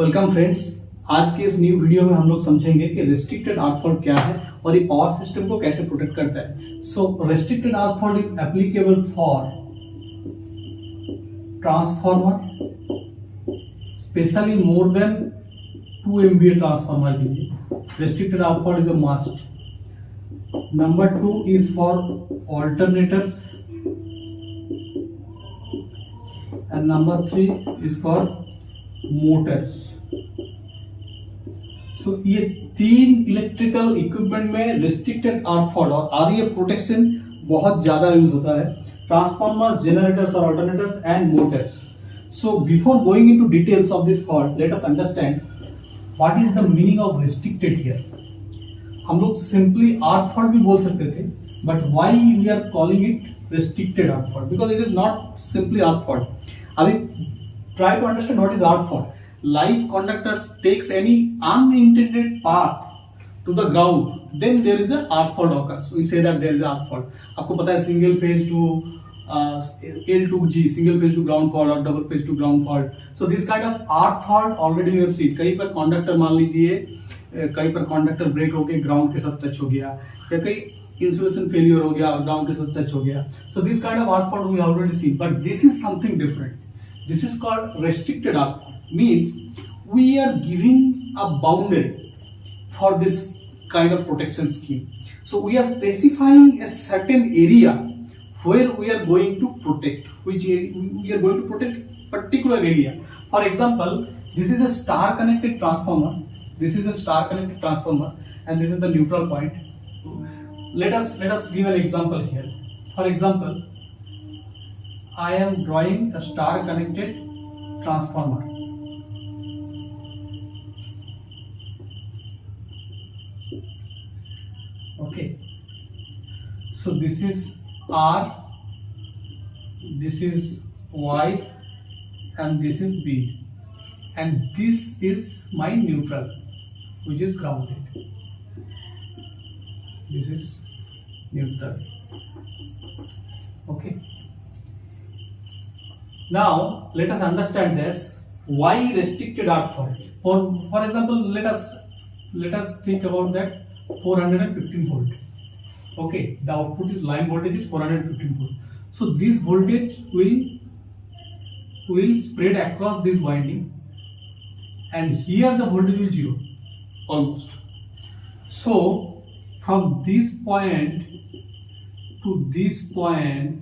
Welcome friends. आज के इस न्यू वीडियो में हम लोग समझेंगे कि रेस्ट्रिक्टेड आर्क फॉल्ट क्या है और ये पावर सिस्टम को कैसे प्रोटेक्ट करता है। So restricted arc fault is applicable for transformer, specially more than 2 MVA transformer के लिए restricted arc fault is a must. Number 2 is for alternators and number 3 is for motors. So ये तीन electrical equipment में restricted arc fault और REF protection बहुत ज्यादा use होता है। ट्रांसफार्मर्स, जनरेटर्स और alternators and Motors. So before going into details of this fault, let us understand what is the meaning of restricted here. हम लोग simply arc fault भी बोल सकते थे, but why we are calling it restricted arc fault? Because it is not simply arc fault. अभी try to understand what is arc fault. Live conductors takes any unintended path to the ground, then there is a arc fault occurs. We say that there is a arc fault. आपको पता है single phase to L to G, single phase to ground fault और double phase to ground fault. So this kind of arc fault already we have seen. कहीं पर conductor मान लीजिए, कहीं पर कंडक्टर ब्रेक होकर ग्राउंड के साथ टच हो गया, या कहीं इंसुलेशन फेलियर हो गया और ग्राउंड के साथ टच हो गया. So this kind of arc fault we have already seen, but this is something different. This is called restricted arc fault. Means we are giving a boundary for this kind of protection scheme. So we are specifying a certain area where we are going to protect. Which area we are going to protect? Particular area. For example, this is a star connected transformer. This is a star connected transformer, and this is the neutral point. Let us give an example here. For example, I am drawing a star connected transformer. Okay, so this is R, this is Y, and this is B, and this is my neutral, which is grounded. This is neutral. Okay. Now let us understand this. Why restricted arc fault? For example, let us think about that 415 volt. Okay, the output is line voltage is 415 volt. So this voltage will spread across this winding, and here the voltage will 0 almost. So from this point to this point,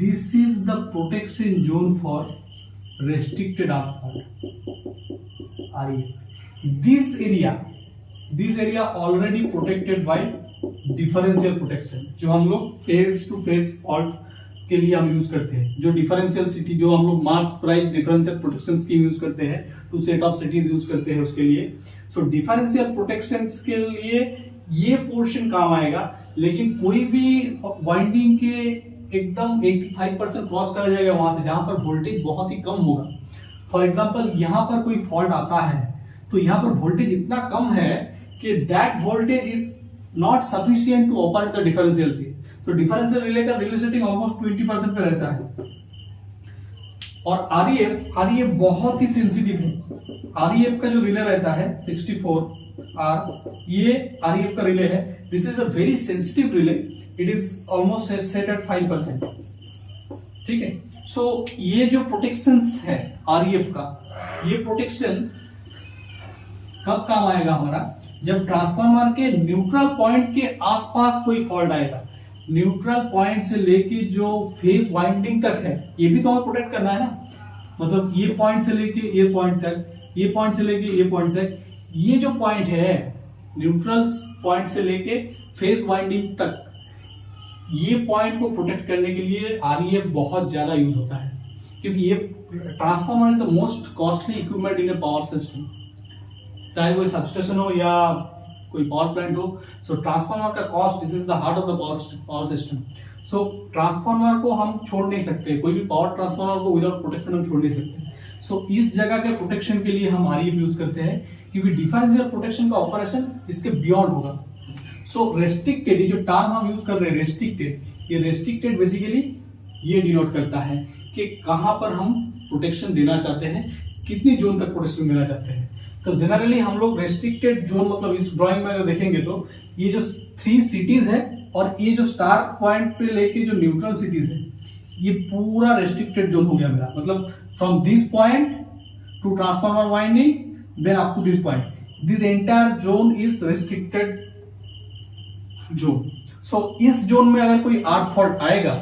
this is the protection zone for restricted arc fault, REF. This area already protected by differential protection, जो हम लोग phase two phase fault के लिए हम use करते हैं. जो differential city, जो हम लोग mark price differential protection scheme use करते हैं, 2 सेट ऑफ सिटीज यूज करते हैं उसके लिए. सो डिफरेंशियल प्रोटेक्शन के लिए ये पोर्शन काम आएगा, लेकिन कोई भी वाइंडिंग के एकदम 85% क्रॉस करा जाएगा वहां से जहां पर वोल्टेज बहुत ही कम होगा. फॉर एग्जांपल, यहां पर कोई फॉल्ट आता है तो यहां पर वोल्टेज इतना कम है कि that voltage is not sufficient to operate the differential relay. तो डिफरेंशियल रिले का रिले सेटिंग ऑलमोस्ट 20% पे रहता है. और REF बहुत ही सेंसिटिव है. REF का जो रिले रहता है 64R, ये REF का रिले है. This is a very sensitive relay. It is almost set at 5%. ठीक है. सो ये जो प्रोटेक्शन है REF का, ये प्रोटेक्शन कब काम आएगा हमारा? जब ट्रांसफार्मर के न्यूट्रल पॉइंट के आसपास कोई फॉल्ट आएगा. न्यूट्रल पॉइंट से लेके जो फेज वाइंडिंग तक है, ये भी तो हमें प्रोटेक्ट करना है ना. मतलब ये पॉइंट से लेके ये पॉइंट तक, ये पॉइंट से लेके ये पॉइंट तक, ये जो पॉइंट है न्यूट्रल पॉइंट से लेके फेज वाइंडिंग तक, ये पॉइंट को प्रोटेक्ट करने के लिए REF बहुत ज्यादा यूज होता है. क्योंकि ये transformer is the most costly equipment in A power system. चाहे वो सबस्टेशन हो या कोई पावर प्लांट हो. सो ट्रांसफार्मर का cost, this is the heart of the power system. So transformer को हम छोड़ नहीं सकते, कोई भी पावर ट्रांसफार्मर को विदाउट प्रोटेक्शन हम छोड़ नहीं सकते. सो इस जगह के प्रोटेक्शन के लिए हम REF यूज करते हैं, क्योंकि डिफरेंशियल प्रोटेक्शन का ऑपरेशन इसके बियॉन्ड होगा. सो रेस्ट्रिक्टेड, ये जो टर्म हम यूज कर रहे हैं रेस्ट्रिक्टेड, ये रेस्ट्रिक्टेड बेसिकली ये डिनोट करता है कि कहां पर हम प्रोटेक्शन देना चाहते हैं, कितनी जोन तक प्रोटेक्शन देना चाहते हैं। तो जनरली हम लोग रेस्ट्रिक्टेड जोन, मतलब इस ड्राइंग में अगर देखेंगे तो ये जो 3 सिटीज है और ये जो स्टार पॉइंट पे लेके जो न्यूट्रल सिटीज है, ये पूरा रेस्ट्रिक्टेड जोन हो गया मेरा। मतलब from this point to transformer winding, then up to this point, this entire zone is restricted zone. So इस जोन में अगर कोई आर्क फॉल्ट आएगा,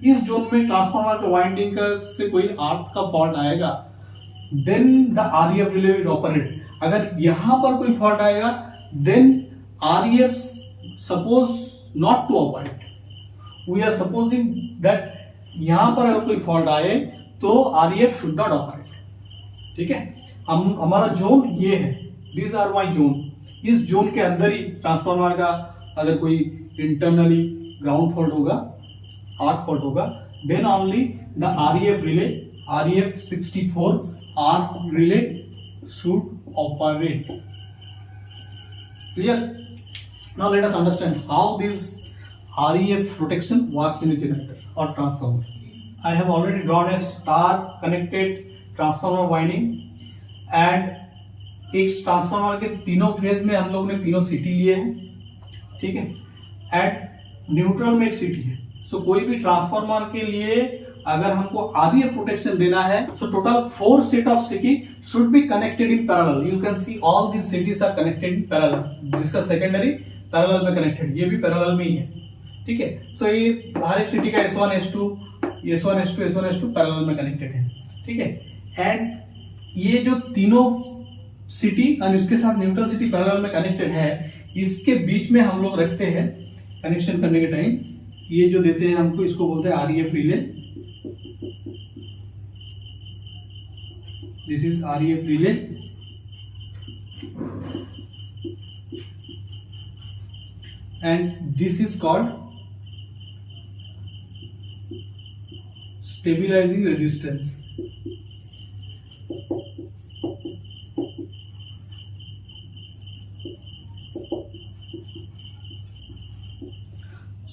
इस जोन में ट्रांसफार्मर के वाइंडिंग का से कोई आर्क का फॉल्ट आएगा, then the REF relay will operate. अगर यहां पर कोई फॉल्ट आएगा, then REF suppose not to operate. We are supposing that यहां पर अगर कोई फॉल्ट आए तो आरईएफ शुड नॉट ऑपरेट। ठीक है, हम हमारा जोन ये है, दिस आर माई जोन। इस जोन के अंदर ही ट्रांसफार्मर का अगर कोई इंटरनली ग्राउंड फॉल्ट होगा, आर्क फॉल्ट होगा, then only the REF relay, REF 64 arc relay should operate. Clear? Now let us understand how this REF protection works in a generator or transformer. I have already drawn a star connected transformer winding and एक transformer के तीनों phase में हम लोग ने तीनों city लिए हैं। ठीक है, एट न्यूट्रल में एक सिटी है। सो कोई भी ट्रांसफार्मर के लिए अगर हमको REF प्रोटेक्शन देना है, so total 4 set of city should be connected in parallel. You can see all these cities are connected in parallel. जिसका secondary parallel में connected, ये भी parallel में ही है। ठीक है, so ये हर एक सिटी का S1 S2 S1 S2 S1 S2 parallel में connected है। ठीक है, and ये जो तीनों सिटी और इसके साथ न्यूट्रल सिटी पैरेलल में कनेक्टेड है, इसके बीच में हम लोग रखते हैं कनेक्शन करने के टाइम ये जो देते हैं हमको, इसको बोलते हैं REF relay. This is REF relay and this is called stabilising resistance.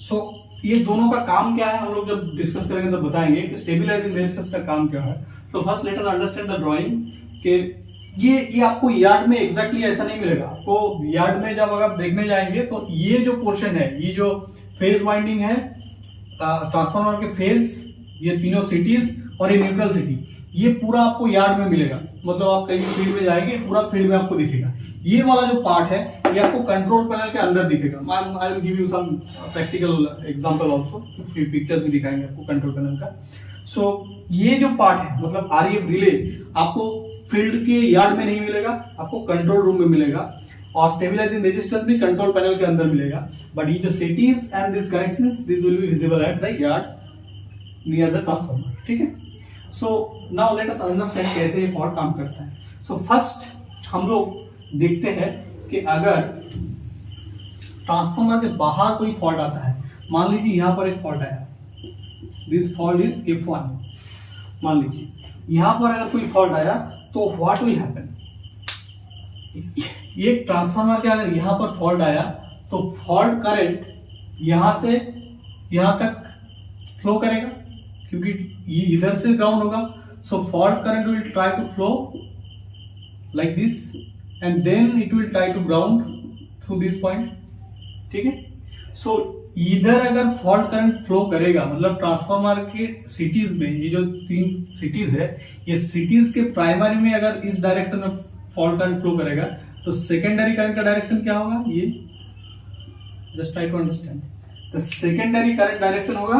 So ये दोनों का काम क्या है, हम लोग जब डिस्कस करेंगे तो बताएंगे कि स्टेबिलाइजिंग रेजिस्टेंस का काम क्या है। तो first let us understand the drawing कि ये आपको यार्ड में एग्जैक्टली ऐसा नहीं मिलेगा। आपको यार्ड में जब आप देखने जाएंगे तो ये जो पोर्शन है, ये जो फेज वाइंडिंग है ट्रांसफार्मर के फेज, ये तीनों सिटीज और ये न्यूट्रल सिटी, ये पूरा आपको यार्ड में मिलेगा। मतलब आप कहीं फील्ड में जाएंगे, पूरा फील्ड में आपको दिखेगा। ये वाला जो पार्ट है ये आपको कंट्रोल पैनल के अंदर दिखेगा। I will give you some practical example also, फिर पिक्चर्स भी दिखाएंगे आपको कंट्रोल पैनल का। सो ये जो पार्ट है, मतलब REF रिले आपको फील्ड के यार्ड में नहीं मिलेगा, आपको कंट्रोल रूम में मिलेगा। और स्टेबिलाइजिंग रेजिस्टेंस भी कंट्रोल पैनल के अंदर मिलेगा। बट ये जो cities and this connections, this will be visible at the yard near the transformer. ठीक है, so now let us understand कैसे ये फॉल्ट काम करता है। सो फर्स्ट हम लोग देखते हैं कि अगर ट्रांसफार्मर के बाहर कोई फॉल्ट आता है, मान लीजिए यहां पर एक फॉल्ट आया, दिस फॉल्ट इज F1। मान लीजिए यहां पर अगर कोई फॉल्ट आया तो व्हाट विल हैपन, ये ट्रांसफार्मर के अगर यहां पर फॉल्ट आया तो फॉल्ट करंट यहां से यहां तक फ्लो करेगा, क्योंकि ये इधर से ग्राउंड होगा। So fault current will try to flow like this and then it will try to ground through this point। ठीक है, सो इधर अगर फॉल्ट करंट फ्लो करेगा, मतलब ट्रांसफार्मर के सिटीज में ये जो 3 सिटीज है, ये सिटीज के प्राइमरी में अगर इस डायरेक्शन में फॉल्ट करंट फ्लो करेगा तो सेकेंडरी करंट का डायरेक्शन क्या होगा, ये just try to understand. The secondary current direction होगा,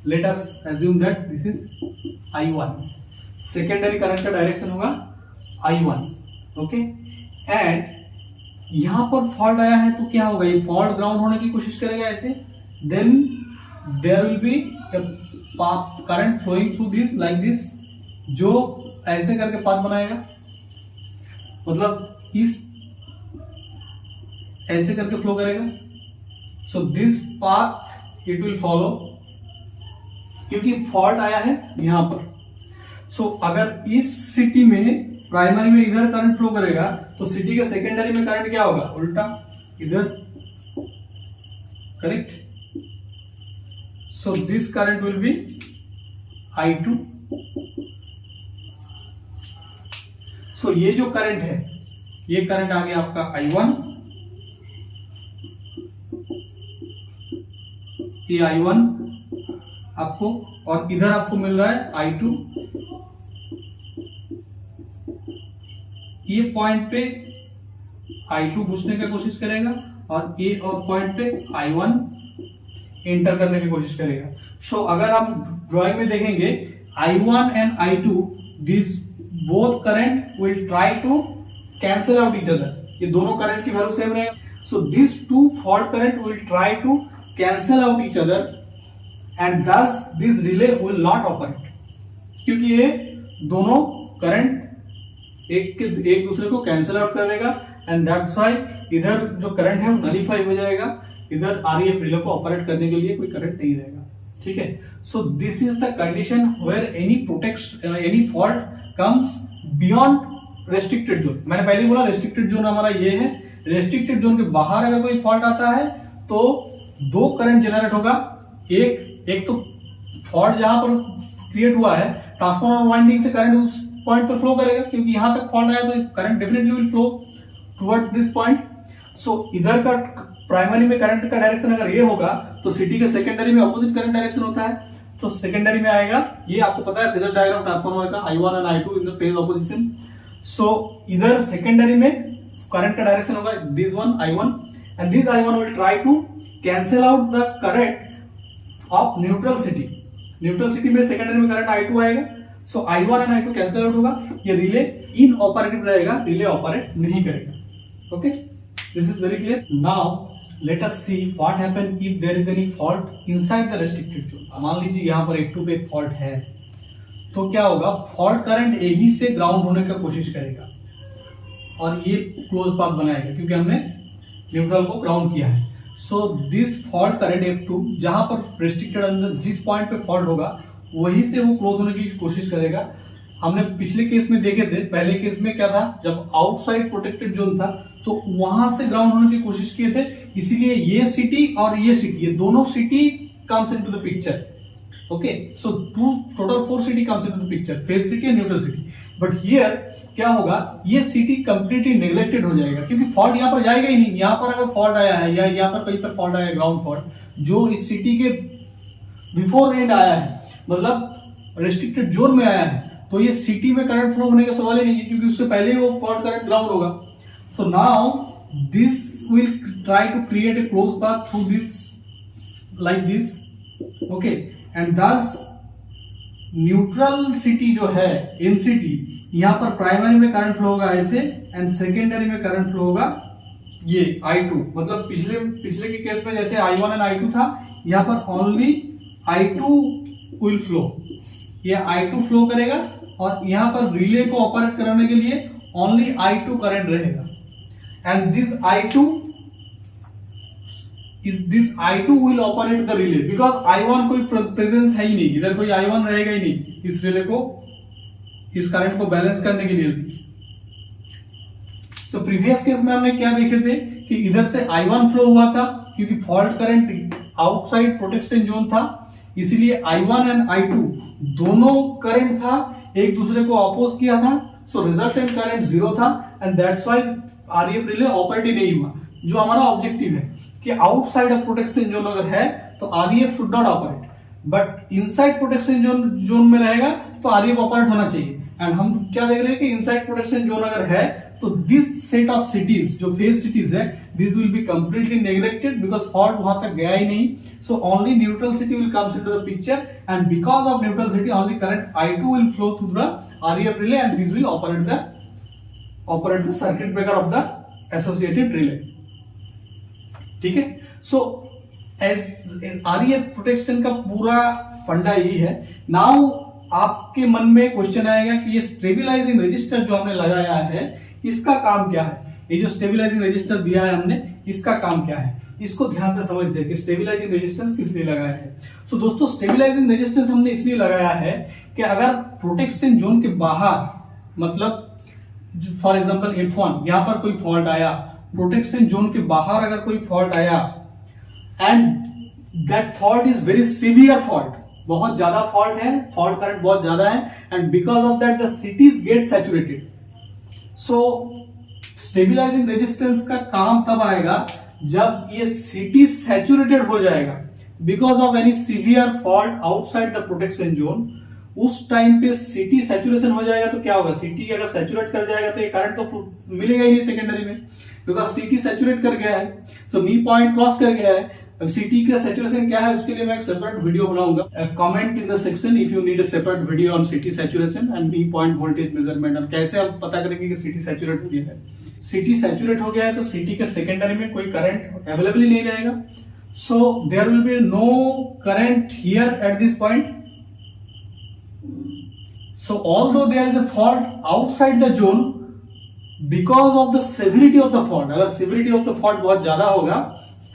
let us assume that this is I1। Secondary current का डायरेक्शन होगा I1। ओके, एंड यहां पर फॉल्ट आया है तो क्या होगा, ये फॉल्ट ग्राउंड होने की कोशिश करेगा ऐसे, then there will be current flowing through this like this, जो ऐसे करके पाथ बनाएगा, मतलब इस ऐसे करके फ्लो करेगा। So this path it will follow, क्योंकि फॉल्ट आया है यहां पर। सो अगर इस सिटी में प्राइमरी में इधर करंट फ्लो करेगा तो सिटी के सेकेंडरी में करंट क्या होगा, उल्टा इधर, correct. So this current will be I2 ये जो करंट है, ये करंट आ गया आपका I1, ये I1 आपको, और इधर आपको मिल रहा है I2। ये पॉइंट पे I2 घुसने का कोशिश करेगा और ये और पॉइंट पे I1 एंटर करने की कोशिश करेगा। सो अगर हम ड्राइंग में देखेंगे I1 and I2, this both current will try to cancel out each other. ये दोनों करंट की वैल्यू सेम रहेगा। So this two fault current will try to cancel out each other and thus this relay will not operate, क्योंकि ये दोनों current एक दूसरे को कैंसिल आउट कर देगा एंड दैट्स व्हाई इधर जो करंट है वो नलीफाई हो जाएगा, इधर आरईएफ रिले को ऑपरेट करने के लिए कोई करंट नहीं रहेगा। ठीक है, so this is the condition where any fault comes beyond restricted zone. मैंने पहले बोला रेस्ट्रिक्टेड जोन हमारा ये है। रेस्ट्रिक्टेड जोन के बाहर अगर कोई फॉल्ट आता है तो दो करंट जनरेट होगा। एक तो फॉल्ट जहां पर क्रिएट हुआ है, ट्रांसफॉर्मर वाइंडिंग से करंट उस पॉइंट पर फ्लो करेगा, क्योंकि यहां तक फॉल्ट आया तो current definitely will flow towards this point. So इधर का प्राइमरी में करंट का डायरेक्शन अगर ये होगा तो सिटी के सेकेंडरी में अपोजिट करंट डायरेक्शन होता है, तो सेकेंडरी में आएगा, ये आपको पता है फेजर डायग्राम ट्रांसफॉर्मर का, I1 and I2 in the phase opposition. So इधर सेकेंडरी में करंट का डायरेक्शन होगा this one I1 and this I1 will try to cancel out the current of neutral CT. Neutral CT में secondary में current I2 आएगा, सो I1 and I2 cancel out होगा, ये relay inoperative रहेगा, relay operate नहीं करेगा। Okay, this is very clear. Now let us see what happen if there is any fault inside the restricted zone। मान लीजिए यहाँ पर एक टू पे एक फॉल्ट है, तो क्या होगा, फॉल्ट करंट यही से ग्राउंड होने का कोशिश करेगा और ये क्लोज पाथ बनाएगा, क्योंकि हमने न्यूट्रल को ग्राउंड किया है। So this fault current F2 जहां पर रेस्ट्रिक्टेड अंदर जिस पॉइंट पे फॉल्ट होगा वहीं से वो क्लोज होने की कोशिश करेगा। हमने पिछले केस में देखे थे, पहले केस में क्या था, जब आउटसाइड प्रोटेक्टेड जोन था तो वहां से ग्राउंड होने की कोशिश किए थे, इसीलिए ये सिटी और ये सिटी, ये दोनों city comes into the picture. Okay, so total 4 city comes into the picture, phase city and neutral city. But here क्या होगा, ये सिटी कंप्लीटली नेग्लेक्टेड हो जाएगा, क्योंकि फॉल्ट यहाँ पर जाएगा ही नहीं। यहाँ पर अगर फॉल्ट आया है या यहाँ पर कहीं पर फॉल्ट आया है, ग्राउंड फॉल्ट जो इस सिटी के बिफोर एंड आया है, मतलब रेस्ट्रिक्टेड जोन में आया है, तो ये सिटी में करंट फ्लो होने का सवाल ही नहीं है, क्योंकि उससे पहले ही वो फॉल्ट करंट ग्राउंड होगा। So now this will try to create a close path through this like this. Okay, and this neutral CT जो है एनसिटी, यहां पर प्राइमरी में करंट फ्लो होगा ऐसे एंड सेकेंडरी में करंट फ्लो होगा ये I2। मतलब पिछले के केस में जैसे I1 एंड I2 था, यहां पर ओनली I2 विल फ्लो, ये I2 फ्लो करेगा और यहां पर रिले को ऑपरेट कराने के लिए ओनली I2 करंट रहेगा and this I2 will operate the relay because I1 कोई प्रेजेंस है ही नहीं, इधर कोई I1 रहेगा ही नहीं इस रिले को, इस करंट को बैलेंस करने के लिए। सो प्रीवियस केस में हमने क्या देखे थे कि इधर से I1 फ्लो हुआ था, क्योंकि fault current outside protection zone था, इसीलिए I1 एंड I2 दोनों करंट था, एक दूसरे को अपोज किया था। सो रिजल्टेंट करंट 0 था and that's why REF relay operate ही नहीं हुआ। जो हमारा ऑब्जेक्टिव है कि आउटसाइड ऑफ प्रोटेक्शन जोन अगर है तो REF should not operate, but inside protection zone में रहेगा तो आरईएफ ऑपरेट होना चाहिए। एंड हम क्या देख रहे हैं कि इनसाइड प्रोटेक्शन जोन अगर है तो दिस सेट ऑफ सिटीज जो फेज सिटीज है, this will be completely neglected because fault वहां तक गया ही नहीं। So only neutral CT will comes into the picture and because of neutral CT only current I2 will flow through the REF relay and this will operate the circuit breaker of the associated relay. ठीक है, so as आरईएफ protection का पूरा फंडा यही है। Now आपके मन में क्वेश्चन आएगा कि ये स्टेबिलाइजिंग रजिस्टर जो हमने लगाया है इसका काम क्या है। ये जो स्टेबिलाइजिंग रजिस्टर दिया है हमने, इसका काम क्या है, इसको ध्यान से समझते हैं कि स्टेबिलाइजिंग रेजिस्टेंस किस लिए लगाया है। सो दोस्तों, स्टेबिलाइजिंग रेजिस्टेंस हमने इसलिए लगाया है कि अगर प्रोटेक्शन जोन के बाहर, मतलब फॉर एग्जांपल F1 यहां पर कोई फॉल्ट आया, प्रोटेक्शन जोन के बाहर अगर कोई फॉल्ट आया and that fault is very severe fault, बहुत ज्यादा फॉल्ट है, फॉल्ट करंट बहुत ज्यादा है and because of that the cities gate saturated. So stabilising resistance का काम तब आएगा जब ये सिटी सैचुरेटेड हो जाएगा because of any severe fault outside the protection zone. उस टाइम पे सिटी सैचुरेशन हो जाएगा तो क्या होगा, सिटी अगर सैचुरेट कर जाएगा तो ये करंट तो मिलेगा ही नहीं सेकेंडरी में, बिकॉज सिटी सैचुरेट कर गया है। सो नी पॉइंट क्रॉस कर गया है। अब सिटी का सैचुरेशन क्या है उसके लिए मैं एक सेपरेट वीडियो बनाऊंगा। Comment in the section if you need a separate video on city saturation and knee point voltage measurement, और कैसे हम पता करेंगे कि सिटी सैचुरेट हो गया है। सिटी सैचुरेट हो गया है तो सिटी के सेकेंडरी में कोई करंट अवेलेबल ही नहीं रहेगा। So there will be no current here at this point. So although there is a fault outside the zone, because of the severity of the fault, अगर severity of the fault बहुत ज्यादा होगा,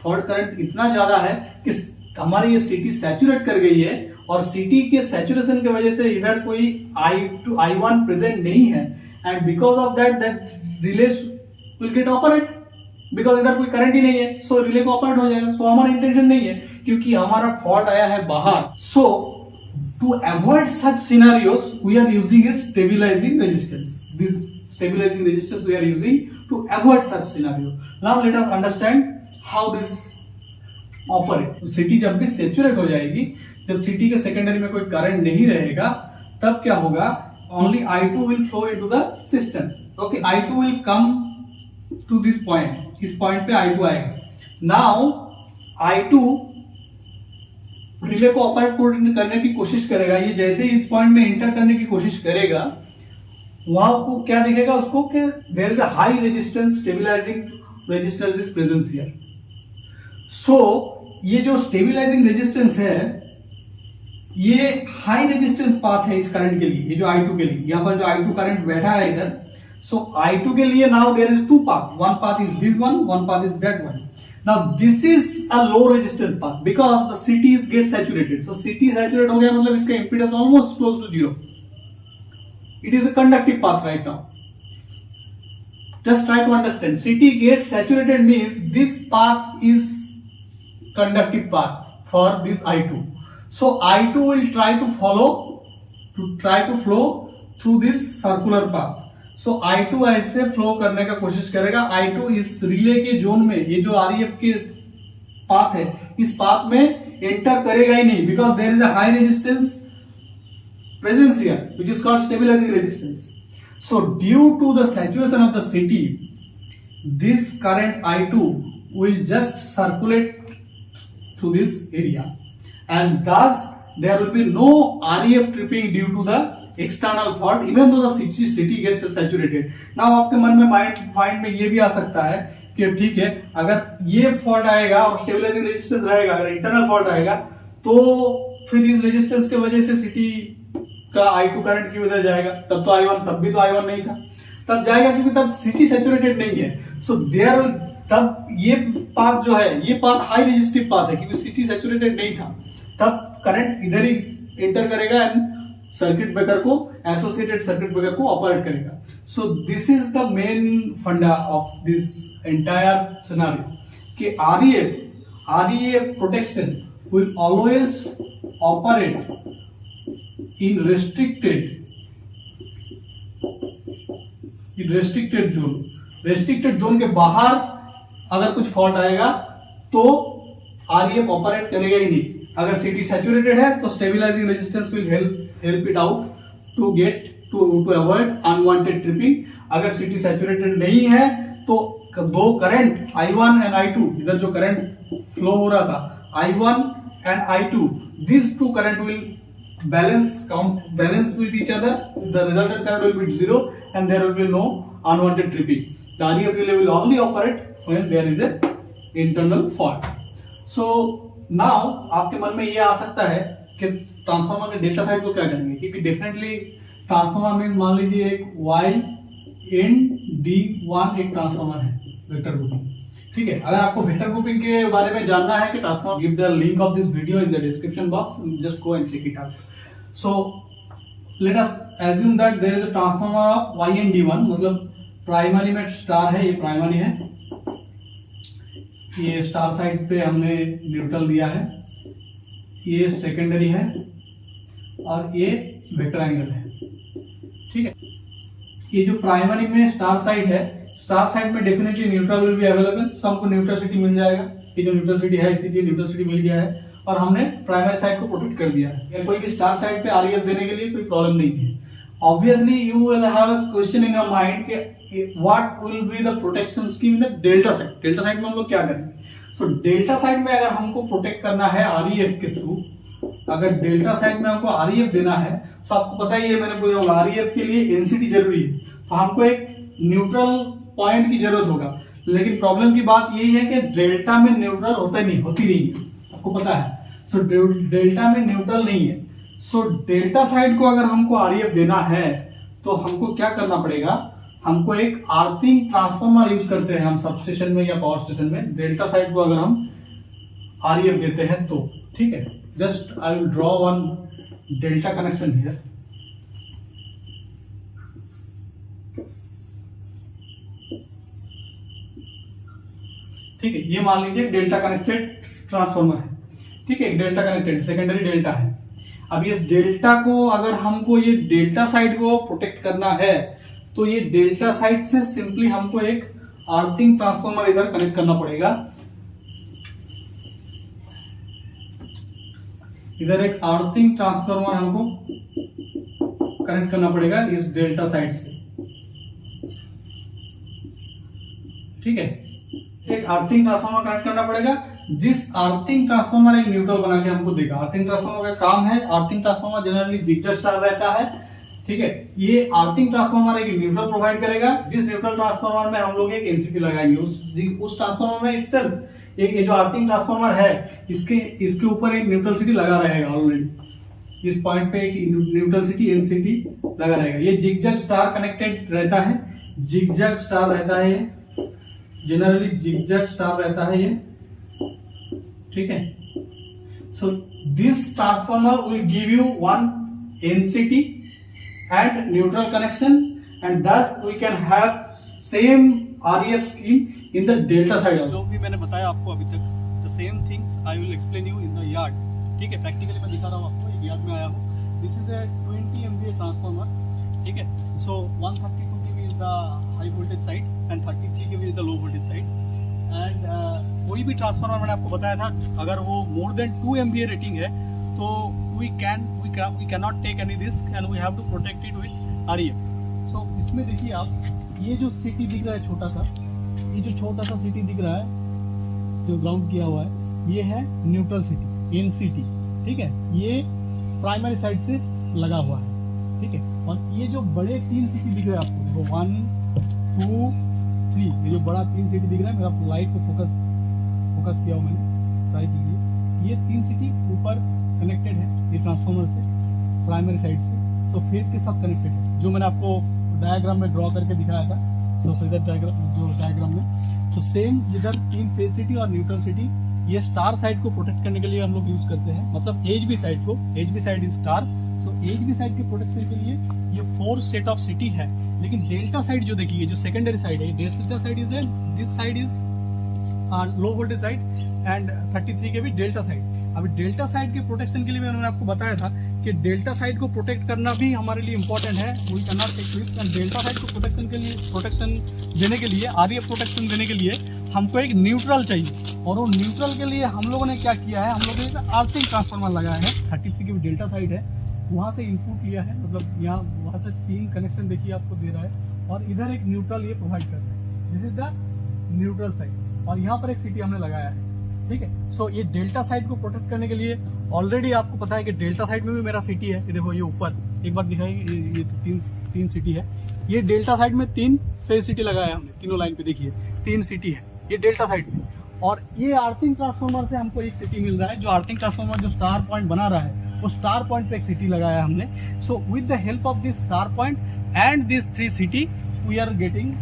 fault current इतना ज्यादा है कि हमारी ये सिटी सैचुरेट कर गई है और सिटी के सैचुरेशन की वजह से इधर कोई I2 I1 प्रेजेंट नहीं है, and because of that relay will get operate, because इधर कोई करंट ही नहीं है, सो रिले को ऑपरेट हो जाएगा। सो हमारा इंटेंशन नहीं है क्योंकि हमारा फॉल्ट आया है बाहर। सो to avoid such scenarios we are using a stabilizing resistance. This stabilizing resistance we are using to avoid such scenario. Now let us understand how this operate. City जब भी सैचुरेट हो जाएगी, जब सिटी के secondary में कोई current नहीं रहेगा, तब क्या होगा, only I2 will flow into the system. Okay, I2 will come to this point. इस पॉइंट पे I2 आएगा। Now I2 रिले को ऑपरेट करने की कोशिश करेगा। ये जैसे ही इस पॉइंट में एंटर करने की कोशिश करेगा, वहां को क्या दिखेगा उसको कि there is a high resistance, stabilising resistance is presence here. So ये जो स्टेबिलाइजिंग रेजिस्टेंस है ये हाई रेजिस्टेंस पाथ है इस करंट के लिए, ये जो I2 के लिए, यहां पर जो I2 करंट बैठा है इधर। सो I2 के लिए now there is two path, one path is this one path is that one. Now this is a low resistance path because the CTs get saturated. So CT saturated हो गया मतलब इसका impedance almost close to zero. It is a conductive path right now. Just try to understand. CT gets saturated means this path is conductive path for this I2. So I2 will try to flow through this circular path. So I2 ऐसे flow करने का कोशिश करेगा। I2 इस relay के zone में, ये जो REF के पाथ है, इस पाथ में एंटर करेगा ही नहीं, because there is a high resistance presence here which is called stabilising resistance. So due to the saturation of the CT, this current I2 will just circulate through this area and thus there will be no REF tripping due to the external fault even though the city gets saturated. Now आपके मन में mind में ये भी आ सकता है कि ठीक है, अगर ये फॉल्ट आएगा और स्टेबिलाइजिंग रेजिस्टेंस रहेगा, अगर इंटरनल फॉल्ट आएगा तो फिर इस रेजिस्टेंस के वजह से सिटी का I2 करंट क्यों इधर जाएगा, तब तो I1, तब भी तो I1 नहीं था, तब जाएगा क्योंकि तब सिटी सैचुरेटेड नहीं है। सो देयर तब ये पाथ जो है, ये पाथ हाई रेजिस्टिव पाथ है क्योंकि सिटी सैचुरेटेड नहीं था, तब करंट इधर ही एंटर करेगा एंड सर्किट ब्रेकर को, एसोसिएटेड सर्किट ब्रेकर को ऑपरेट करेगा। सो दिस इज द मेन फंडा ऑफ दिस एंटायर सिनेरियो कि REF protection will always operate in restricted zone. Restricted zone के बाहर अगर कुछ फॉल्ट आएगा तो REF ऑपरेट करेगा ही नहीं। अगर सिटी सैचुरेटेड है तो stabilising resistance will help it out to get to avoid unwanted tripping. अगर सिटी सैचुरेटेड नहीं है तो दो करंट I1 एंड I2, इधर जो करंट फ्लो हो रहा था I1 and I2, this two current will balance with each other. The resultant current will be zero and there will be no unwanted tripping. The REF relay will only operate when there is a internal fault. So now आपके मन में ये आ सकता है कि transformer के data side को क्या करेंगे, क्योंकि डेफिनेटली ट्रांसफार्मर में मान लीजिए एक YND1 एक ट्रांसफार्मर है वेक्टर ग्रुपिंग, ठीक है। अगर आपको वेक्टर ग्रुपिंग के बारे में जानना है कि transformer, give the link of this video in the description box, just go and check it out. So let us assume that there is a transformer of YND1, मतलब प्राइमरी में star है, ये प्राइमरी है, ये star side पे हमने neutral दिया है, ये सेकेंडरी है और ये वेक्टर एंगल है, ठीक है। ये जो प्राइमरी में स्टार साइड है, स्टार साइड में definitely neutral will be available, तो हमको न्यूट्रल सिटी मिल जाएगा। ये जो न्यूट्रल सिटी है, इसी न्यूट्रल सिटी मिल गया है और हमने प्राइमरी साइड को प्रोटेक्ट कर दिया है। कोई भी स्टार साइड पे आरईएफ देने के लिए कोई प्रॉब्लम नहीं है। Obviously you will have a question in your mind कि what will be the protection scheme in the delta side. Delta side में हम लोग क्या करेंगे? सो डेल्टा साइड में अगर हमको प्रोटेक्ट करना है आरईएफ के थ्रू, अगर डेल्टा साइड में हमको आरईएफ देना है, तो आपको पता ही है, मैंने बोला आरईएफ के लिए एनसीटी जरूरी है, तो हमको एक न्यूट्रल पॉइंट की जरूरत होगा। लेकिन प्रॉब्लम की बात यही है कि डेल्टा में न्यूट्रल होती नहीं है, आपको पता है। सो डेल्टा में न्यूट्रल नहीं है। सो डेल्टा साइड को अगर हमको आरईएफ देना है तो हमको क्या करना पड़ेगा? हमको एक अर्थिंग ट्रांसफार्मर यूज करते हैं हम सबस्टेशन में या पावर स्टेशन में, डेल्टा साइड को अगर हम आरईएफ देते हैं तो, ठीक है। Just I will draw one delta connection here. ठीक है, ये मान लीजिए डेल्टा कनेक्टेड ट्रांसफार्मर है, ठीक है, डेल्टा कनेक्टेड सेकेंडरी डेल्टा है। अब इस डेल्टा को अगर हमको ये डेल्टा साइड को प्रोटेक्ट करना है तो ये डेल्टा साइड से सिंपली हमको एक अर्थिंग ट्रांसफार्मर इधर कनेक्ट करना पड़ेगा। इधर एक अर्थिंग ट्रांसफार्मर हमको कनेक्ट करना पड़ेगा इस डेल्टा साइड से, ठीक है। एक अर्थिंग ट्रांसफार्मर कनेक्ट करना पड़ेगा, जिस अर्थिंग ट्रांसफार्मर एक न्यूट्रल बना के हमको देगा। अर्थिंग ट्रांसफार्मर का काम है, earthing transformer generally zigzag star रहता है, ठीक है। ये अर्थिंग ट्रांसफार्मर एक न्यूट्रल प्रोवाइड करेगा, जिस न्यूट्रल ट्रांसफार्मर में हम लोग एक एनसीटी लगाएंगे, उस ट्रांसफार्मर में इटसेल्फ एक ये जो अर्थिंग ट्रांसफार्मर है इसके ऊपर एक न्यूट्रल सिटी लगा रहेगा ऑलरेडी। इस पॉइंट पे एक न्यूट्रल सिटी एनसीटी लगा रहेगा। ये जिगजैग स्टार कनेक्टेड रहता है, जिगजैग स्टार रहता है, जनरली जिगजैग स्टार रहता है ये, ठीक है। So this transformer will give you one NCT and neutral connection and thus we can have same REF scheme in the delta side also। जो भी मैंने बताया आपको अभी तक, the same things I will explain you in the yard, ठीक है। Practically मैं दिखा रहा हूँ आपको, एक यार्ड में आया हूँ। This is a 20 MVA transformer, ठीक है। So 132 kV is the high voltage side and 33 kV is the low voltage side। And कोई भी ट्रांसफार्मर मैंने आपको बताया था, अगर वो मोर देन 2 MVA रेटिंग है तो we cannot take any risk and we have to protect it with REF। So इसमें देखिए आप, ये जो सिटी दिख रहा है छोटा सा, ये जो छोटा सा सिटी दिख रहा है जो ग्राउंड किया हुआ है, ये है न्यूट्रल सिटी एनसीटी, ठीक है। ये प्राइमरी साइड से लगा हुआ है, ठीक है। और ये जो बड़े 3 सिटी दिख रहे हैं आपको, देखो 1 2 3, ये जो बड़ा 3 सिटी दिख रहा है, मेरा लाइट को फोकस किया हूँ मैंने, ट्राई कीजिए। ये 3 सिटी ऊपर कनेक्टेड है ये ट्रांसफार्मर से, प्राइमरी साइड से, सो फेज के साथ कनेक्टेड है, जो मैंने आपको डायग्राम में ड्रॉ करके दिखाया था। सो फेजर डायग्राम में, तो सेम इधर 3 फेज सिटी और न्यूट्रल सिटी, ये स्टार साइड को प्रोटेक्ट करने के लिए हम लोग यूज करते हैं, मतलब एचबी साइड को, HB side is star. So HB side के प्रोटेक्शन के लिए ये 4 सेट ऑफ सिटी है। लेकिन डेल्टा साइड जो देखिए, जो सेकेंडरी साइड है, डेल्टा साइड इज है, this side is low voltage side and 33 kV delta side. अभी डेल्टा साइड के प्रोटेक्शन के लिए मैंने आपको बताया था कि डेल्टा साइड को प्रोटेक्ट करना भी हमारे लिए इंपॉर्टेंट है। We can not take risk, and delta side को प्रोटेक्शन देने के लिए, आरईएफ प्रोटेक्शन देने के लिए हमको एक न्यूट्रल चाहिए। और वो न्यूट्रल के लिए हम लोगों ने क्या किया है, हम लोगों ने अर्थिंग ट्रांसफार्मर लगाया है। 33 kV डेल्टा साइड है, वहाँ से इनपुट लिया है, मतलब यहाँ वहाँ से 3 कनेक्शन देखिए आपको दे रहा है, और इधर एक न्यूट्रल ये प्रोवाइड कर रहा है। This is the neutral side, और यहाँ पर एक सिटी हमने लगाया है, ठीक है। सो ये डेल्टा साइड को प्रोटेक्ट करने के लिए ऑलरेडी आपको पता है कि डेल्टा साइड में भी मेरा सिटी है। ये देखो, ये ऊपर एक बार दिखाइए, ये तो तीन सिटी है। ये डेल्टा साइड में 3 फेज सिटी लगाया हमने, तीनों लाइन पे देखिए 3 सिटी है ये डेल्टा साइड में। और ये अर्थिंग ट्रांसफार्मर से हमको एक सिटी मिल रहा है, जो अर्थिंग ट्रांसफार्मर जो स्टार पॉइंट बना रहा है, वो स्टार पॉइंट पे एक सिटी लगाया हमने। So with the help of this star point and this 3 CT we are getting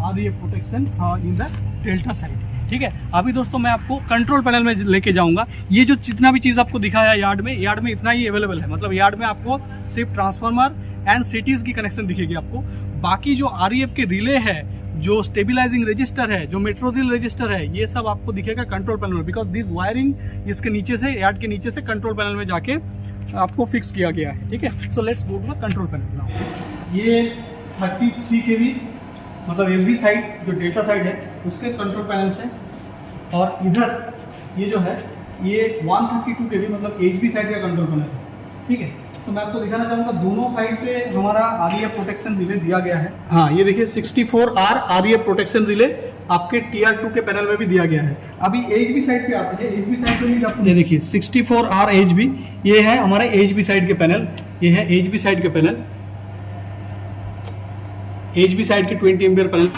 REF protection in the delta side, ठीक है। अभी दोस्तों मैं आपको कंट्रोल पैनल में लेके जाऊंगा। ये जो जितना भी चीज आपको दिखाया यार्ड में इतना ही अवेलेबल है, मतलब यार्ड में आपको सिर्फ ट्रांसफार्मर एंड सिटीज की कनेक्शन दिखेगी आपको। बाकी जो REF के रिले है, जो स्टेबिलाईजिंग रजिस्टर है, जो मेट्रोजिल रजिस्टर है, ये सब आपको दिखेगा कंट्रोल पैनल में, बिकॉज दिस वायरिंग इसके नीचे से, यार्ड के नीचे से कंट्रोल पैनल में जाके आपको फिक्स किया गया है, ठीक है। So let's go to the control panel now. ये 33 kV मतलब LV साइड जो डेटा साइड है उसके कंट्रोल पैनल से, और इधर ये जो है ये 132 kV मतलब HV साइड का कंट्रोल पैनल है। ठीक है, तो मैं आपको दिखाना चाहूँगा दोनों साइड पे हमारा REF प्रोटेक्शन रिले दिया गया है। हाँ, ये देखिए 64R REF प्रोटेक्शन रिले आपके TR2 के पैनल में भी दिया गया है। अभी HV साइड पे आते हैं, HV साइड पे भी आपको ये देखिए 64R HV, ये है हमारे HV साइड के पैनल, ये है HV साइड के पैनल, HV साइड के 20 एम्पियर पैनल।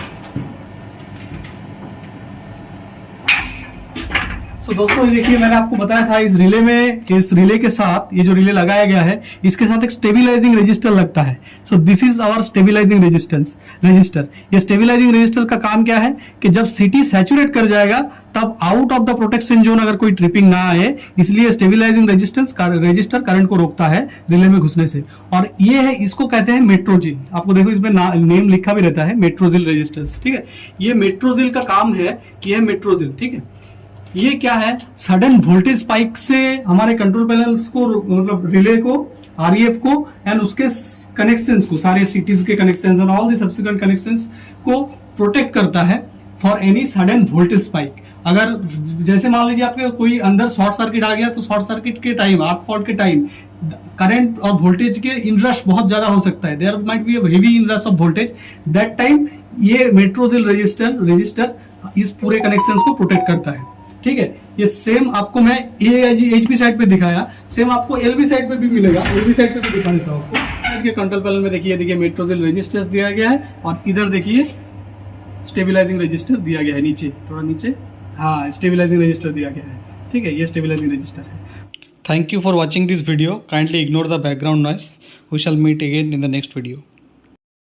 तो दोस्तों ये देखिए मैंने आपको बताया था इस रिले में, इस रिले के साथ ये जो रिले लगाया गया है इसके साथ एक स्टेबलाइजिंग रजिस्टर लगता है। So this is our stabilising register. ये स्टेबलाइजिंग रजिस्टर का काम क्या है कि जब सिटी सैचुरेट कर जाएगा तब out of the protection zone अगर कोई ट्रिपिंग ना आए, इसलिए स्टेबलाइजिंग रजिस्टर करंट को रोकता है रिले में घुसने से। और ये है, इसको कहते हैं मेट्रोजिल। आपको देखो इसमें नेम लिखा भी रहता है मेट्रोजिल रजिस्टर्स। ठीक है, ये मेट्रोजिल का काम है, ये है मेट्रोजिल। ठीक है, ये क्या है, सडन वोल्टेज स्पाइक से हमारे कंट्रोल पैनल्स को मतलब रिले को, REF को एंड उसके कनेक्शंस को, सारे सिटीज के कनेक्शंस और ऑल द सब्सिक्वेंट कनेक्शंस को प्रोटेक्ट करता है for any sudden voltage spike. अगर जैसे मान लीजिए आपके कोई अंदर शॉर्ट सर्किट आ गया तो शॉर्ट सर्किट के टाइम, आर्क फॉल्ट के टाइम करंट और वोल्टेज के इनरश बहुत ज्यादा हो सकता है, there might be a heavy inrush of voltage, that time ये मेट्रोजिल रजिस्टर इस पूरे कनेक्शंस को प्रोटेक्ट करता है। ठीक है, ये सेम आपको मैं HV साइड पे दिखाया, सेम आपको LV साइड पे भी मिलेगा। LV साइड पे भी दिखा देता हूँ आपको। देखिए कंट्रोल पैनल में देखिए मेट्रोजिल रजिस्टर्स दिया गया है, और इधर देखिए स्टेबलाइजिंग रजिस्टर दिया गया है, नीचे थोड़ा नीचे, हाँ स्टेबलाइजिंग रजिस्टर दिया गया है। ठीक है, ये स्टेबलाइजिंग रजिस्टर है। Thank you for watching this video, kindly ignore the background noise. We shall meet again in the next video.